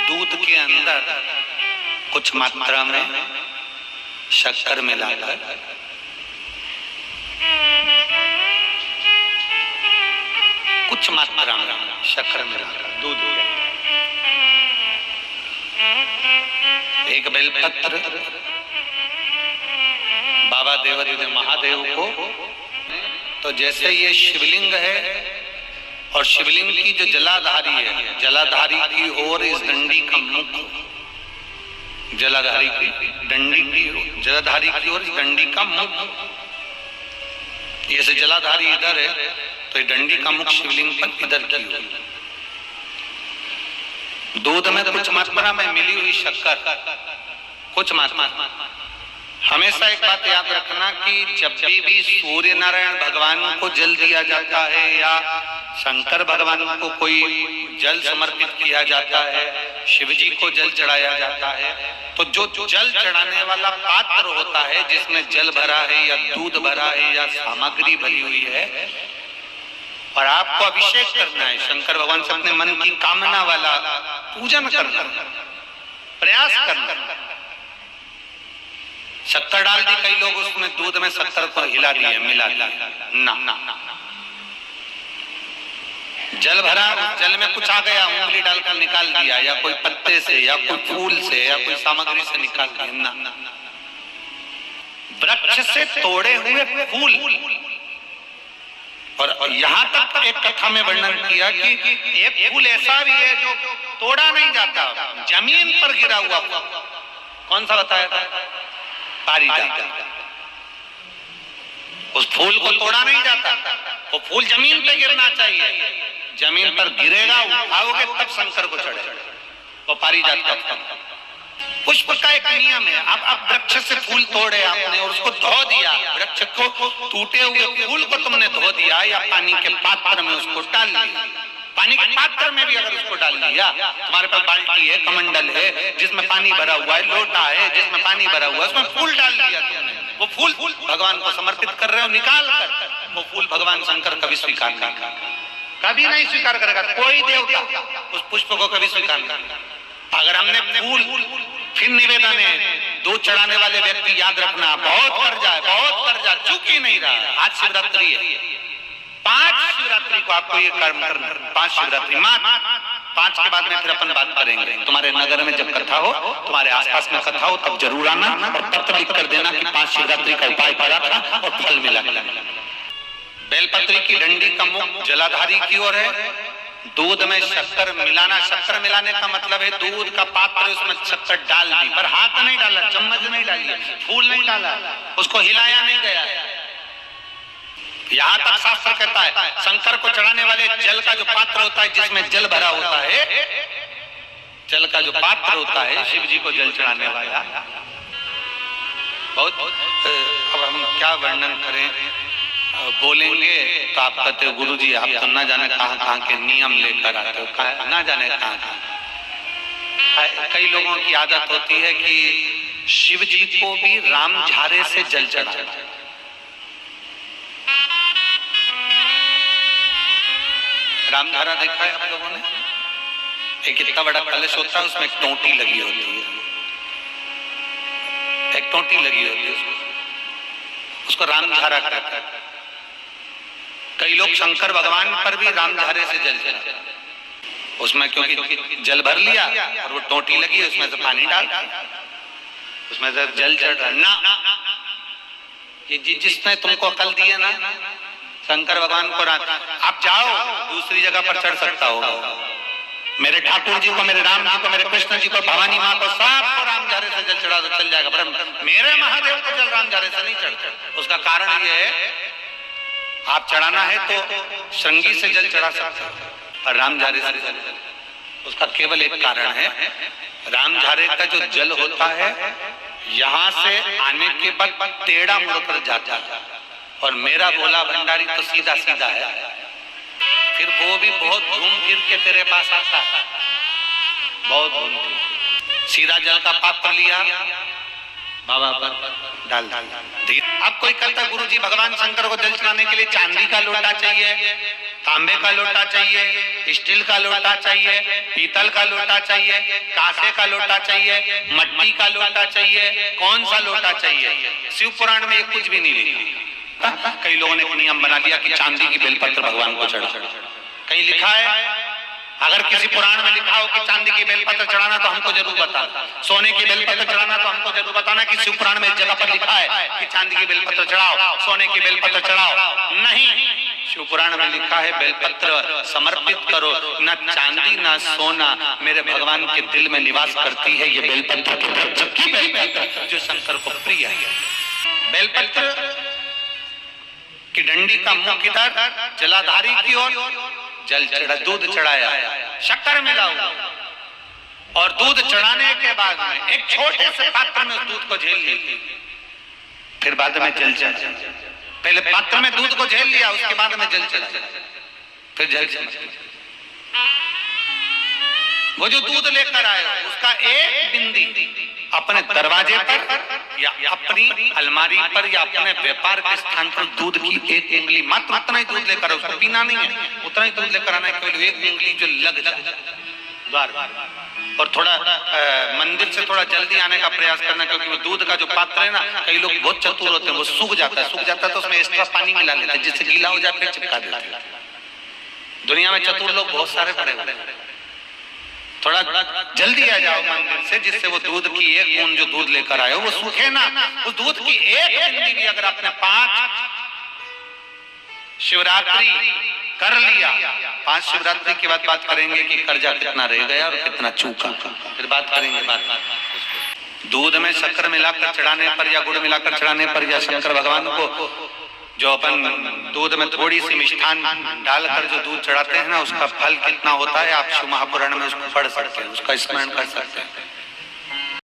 दूध के अंदर कुछ मात्रा में शक्कर मिलाकर कुछ मात्रा में शक्कर मिलाकर दूध के एक बेलपत्र बाबा देवादिदेव महादेव को, तो जैसे ये शिवलिंग है और शिवलिंग की जो जलाधारी है, जलाधारी की ओर इस डंडी का मुख, जलाधारी की डंडी की, जलाधारी की ओर इस डंडी का मुख, ये से जलाधारी इधर है तो ये डंडी का मुख शिवलिंग पर इधर की ओर। दूध में कुछ मात्रा में मिली हुई शक्कर, कुछ मात्रा। हमेशा एक बात याद रखना कि जब भी सूर्य नारायण भगवान को जल दिया जाता है या शंकर भगवान को कोई जल समर्पित किया जाता है, शिव जी को जल चढ़ाया जाता है, तो जो जल चढ़ाने वाला पात्र होता है जिसमें जल भरा है या दूध भरा है या सामग्री भरी हुई है और आपको अभिषेक करना है, शंकर भगवान से अपने मन की कामना वाला पूजन करना, प्रयास करना। शक्कर डाल दी, कई लोग उसमें दूध में शक्कर को हिला दिए, मिला दिया ना। जल भरा, जल में कुछ आ गया, उंगली डालकर निकाल दिया या कोई पत्ते से या कोई फूल से या कोई सामग्री से निकाल दिया ना। वृक्ष से तोड़े हुए फूल, और यहाँ तक एक कथा में वर्णन किया कि एक फूल ऐसा भी है जो तोड़ा नहीं जाता, जमीन पर गिरा हुआ फूल। कौन सा बताया था? पारिजात। उस फूल को तोड़ा नहीं जाता, वो फूल जमीन पे गिरना चाहिए, जमीन पर गिरेगा, उठाओगे तब शंकर को चढ़ेगा, वो पारिजात का फल। पुष्प का एक नियम है, अब वृक्ष से फूल तोड़े आपने और उसको धो दिया, वृक्ष को, टूटे हुए फूल को तुमने धो दिया या पानी के पात्र में उसको डाल दिया, पानी के पात्र में भी अगर उसको डाल दिया, तुम्हारे पास बाल्टी है, कमंडल है जिसमें पानी भरा हुआ है, लोटा है जिसमें पानी भरा हुआ है, उसमें फूल डाल दिया तुमने, वो फूल भगवान को समर्पित कर रहे हो, निकाल कर वो फूल भगवान शंकर कभी स्वीकार नहीं करेगा, कभी नहीं स्वीकार करेगा, कोई देवता उस पुष्प को कभी स्वीकार नहीं करेगा। अगर हमने फूल फिर निवेदन है, दूध चढ़ाने वाले व्यक्ति याद रखना, बहुत कर्जा चूक ही नहीं रहा। आज शिवरात्रि है, 5 शिवरात्रि को आपको ये कर्म करना, 5 शिवरात्रि, 5 के बाद में फिर अपन बात करेंगे। तुम्हारे नगर में जब कथा हो, तुम्हारे आसपास में कथा हो, तब जरूर आना और पत्र लिख कर देना कि 5 शिवरात्रि का उपाय करा था और फल मिला। बेलपत्री की डंडी का मुख जलाधारी की ओर है, दूध में शक्कर मिलाना, शक्कर मिलाने का मतलब है दूध का पात्र उसमें शक्कर डाल दी, पर हाथ नहीं डाला, चम्मच नहीं डाली, फूल नहीं डाला, उसको हिलाया नहीं गया। यहाँ तक शास्त्र कहता है शंकर को चढ़ाने वाले जल का जो पात्र होता है जिसमें जल भरा होता है, जल का जो पात्र होता है शिव जी को जल चढ़ाने वाला, बहुत अब हम क्या वर्णन करें, बोलेंगे तो आप कहते हो गुरु जी आप तो ना जाने कहाँ के नियम लेकर आते हो, ना जाने कहाँ। कई लोगों की आदत होती है कि शिव जी को भी राम झारे से जल चढ़ाना। रामधारा देखा है आप लोगों ने? एक इतना बड़ा कलश होता है, उसमें एक टोंटी लगी होती है, एक टोंटी लगी होती है, उसको रामधारा कहते हैं। कई लोग शंकर भगवान पर भी रामधारे से जल चढ़ाते हैं, उसमें क्योंकि जल भर लिया और वो टोंटी लगी, उसमें से पानी डाल, उसमें से जल चढ़ रहा ना। ये जिसने तुमको अकल दी है ना, शंकर भगवान को आप जाओ दूसरी जगह पर चढ़ सकता होगा, मेरे ठाकुर जी को, मेरे राम जी को, मेरे कृष्ण जी को, भवानी माँ को, सबको रामझारे से जल चढ़ा तो चल जाएगा, पर मेरे महादेव को जल रामझारे से नहीं चढ़ता। उसका कारण ये है, आप चढ़ाना है तो श्रृंगी से जल चढ़ा सकते हो और रामझारे से जल, उसका केवल एक कारण है, रामझारे का जो जल होता है यहाँ से आने के बाद टेढ़ा मुड़कर जाता है और मेरा भोला भंडारी तो सीधा सीधा है, फिर वो भी बहुत घूम फिर के तेरे पास आता है, बहुत घूम फिर। सीधा जल का पात्र लिया, बाबा पर डाल। अब कोई कहता गुरुजी भगवान शंकर को जल चढ़ाने के लिए चांदी का लोटा चाहिए, तांबे का लोटा चाहिए, स्टील का लोटा चाहिए, पीतल का लोटा चाहिए, कांसे का लोटा चाहिए, मट्टी का लोटा चाहिए, कौन सा लोटा चाहिए? शिव पुराण में ये कुछ भी नहीं लिखा। कई लोगों ने एक नियम बना लिया कि चांदी की बेलपत्र भगवान को चढ़ा। कहीं लिखा है? अगर किसी पुराण में लिखा हो कि चांदी की बेलपत्र चढ़ाना तो हमको जरूर बताना, सोने की बेलपत्र चढ़ाना तो हमको जरूर बताना कि शिव पुराण में इस जगह पर लिखा है कि चांदी की बेलपत्र चढ़ाओ, सोने की बेलपत्र चढ़ाओ। नहीं, शिव पुराण में लिखा है बेलपत्र समर्पित करो, न चांदी न सोना मेरे भगवान के दिल में निवास करती है ये बेलपत्र की बेलपत्र जो शंकर को प्रिय है। बेलपत्र की डंडी का मुख किधर? जलाधारी की ओर। जल चढ़ा, दूध चढ़ाया, शक्कर मिलाओ और दूध चढ़ाने के बाद में एक छोटे से पात्र में उस दूध को झेल लीजिए, फिर बाद में जल चढ़ा। पहले पात्र में दूध को झेल लिया, उसके बाद में जल चढ़ा, फिर जल चढ़ा। वो जो दूध लेकर आए उसका एक बिंदी अपने दरवाजे पर या अपनी अलमारी पर या अपने व्यापार के स्थान पर दूध की एक उंगली, मात्र उतना ही दूध लेकर, उसको पीना नहीं है, उतना ही दूध लेकर आना है, केवल एक उंगली जो लग जाए द्वार। और थोड़ा मंदिर से थोड़ा जल्दी आने का प्रयास करना, क्योंकि वो दूध का जो पात्र है ना, कई लोग बहुत चतुर होते हैं, वो सूख जाता है तो उसमें एक्स्ट्रा पानी मिला लेते हैं, जिससे गीला हो जाए फिर चिपका देते हैं। दुनिया में चतुर लोग बहुत सारे पड़े हुए हैं। थोड़ा जल्दी आ जाओ मंदिर से, जिससे वो दूध की एक बूंद जो दूध लेकर आए हो वो सूखे ना। उस दूध की एक बूंद भी अगर आपने 5 शिवरात्रि कर लिया, 5 शिवरात्रि के बाद बात करेंगे कि कर्जा कितना रह गया और कितना चूका, फिर बात करेंगे। दूध में शक्कर मिलाकर चढ़ाने पर या गुड़ मिलाकर चढ़ाने पर या शंकर भगवान को जो अपन दूध में थोड़ी सी मिष्ठान डालकर जो दूध चढ़ाते हैं ना, उसका फल कितना होता है आप शिव महापुराण में उसको पढ़ सकते हैं, उसका स्मरण कर सकते हैं।